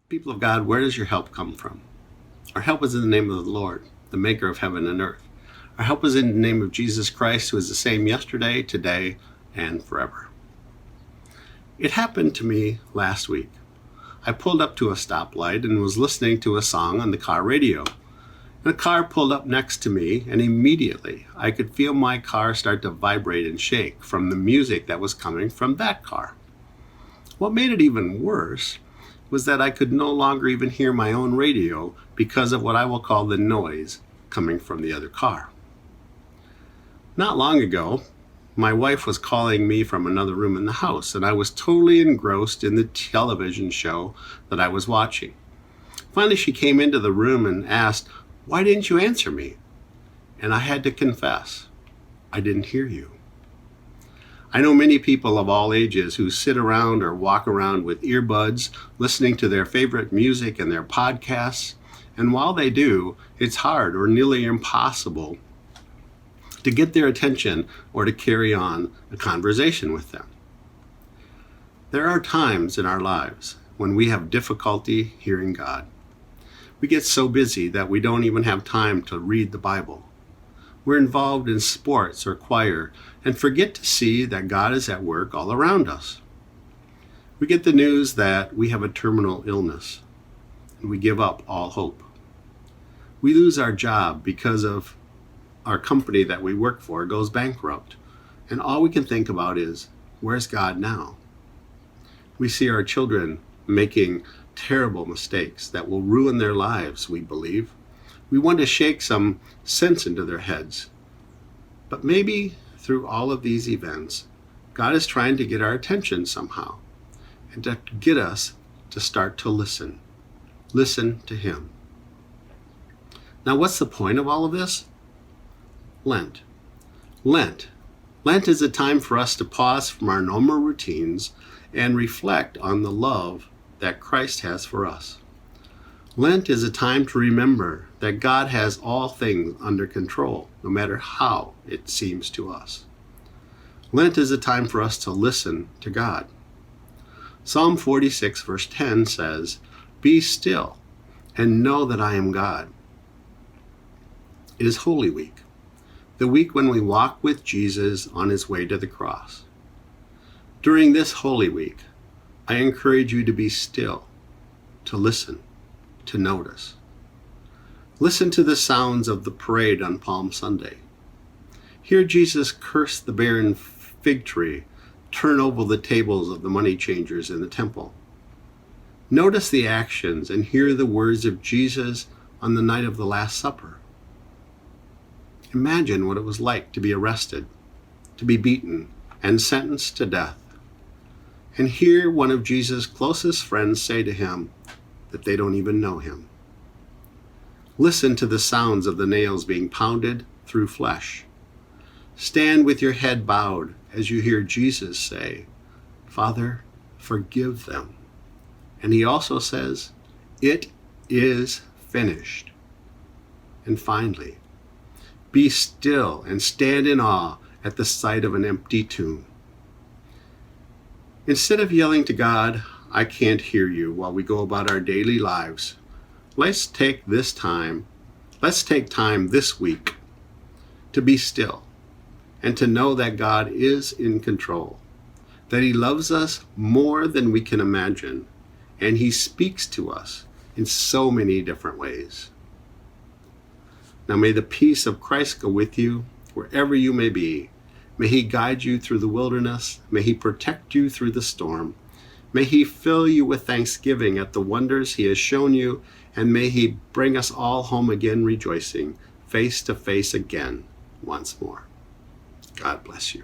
People of God, where does your help come from? Our help is in the name of the Lord, the maker of heaven and earth. Our help is in the name of Jesus Christ, who is the same yesterday, today, and forever. It happened to me last week. I pulled up to a stoplight and was listening to a song on the car radio. And a car pulled up next to me, and immediately I could feel my car start to vibrate and shake from the music that was coming from that car. What made it even worse was that I could no longer even hear my own radio because of what I will call the noise coming from the other car. Not long ago, my wife was calling me from another room in the house, and I was totally engrossed in the television show that I was watching. Finally, she came into the room and asked, "Why didn't you answer me?" And I had to confess, I didn't hear you. I know many people of all ages who sit around or walk around with earbuds, listening to their favorite music and their podcasts, and while they do, it's hard or nearly impossible to get their attention or to carry on a conversation with them. There are times in our lives when we have difficulty hearing God. We get so busy that we don't even have time to read the Bible. We're involved in sports or choir and forget to see that God is at work all around us. We get the news that we have a terminal illness, and we give up all hope. We lose our job because of our company that we work for goes bankrupt, and all we can think about is, where's God now? We see our children making terrible mistakes that will ruin their lives, we believe. We want to shake some sense into their heads. But maybe through all of these events, God is trying to get our attention somehow and to get us to start to listen. Listen to Him. Now, what's the point of all of this? Lent. Lent is a time for us to pause from our normal routines and reflect on the love that Christ has for us. Lent is a time to remember that God has all things under control, no matter how it seems to us. Lent is a time for us to listen to God. Psalm 46 verse 10 says, "Be still and know that I am God." It is Holy Week, the week when we walk with Jesus on His way to the cross. During this Holy Week, I encourage you to be still, to listen, to notice. Listen to the sounds of the parade on Palm Sunday. Hear Jesus curse the barren fig tree, turn over the tables of the money changers in the temple. Notice the actions and hear the words of Jesus on the night of the Last Supper. Imagine what it was like to be arrested, to be beaten, and sentenced to death. And hear one of Jesus' closest friends say to Him that they don't even know Him. Listen to the sounds of the nails being pounded through flesh. Stand with your head bowed as you hear Jesus say, "Father, forgive them." And He also says, "It is finished." And finally, be still and stand in awe at the sight of an empty tomb. Instead of yelling to God, "I can't hear you," while we go about our daily lives, let's take time this week to be still and to know that God is in control, that He loves us more than we can imagine, and He speaks to us in so many different ways. Now may the peace of Christ go with you wherever you may be. May He guide you through the wilderness. May He protect you through the storm. May He fill you with thanksgiving at the wonders He has shown you, and may He bring us all home again rejoicing, face to face again once more. God bless you.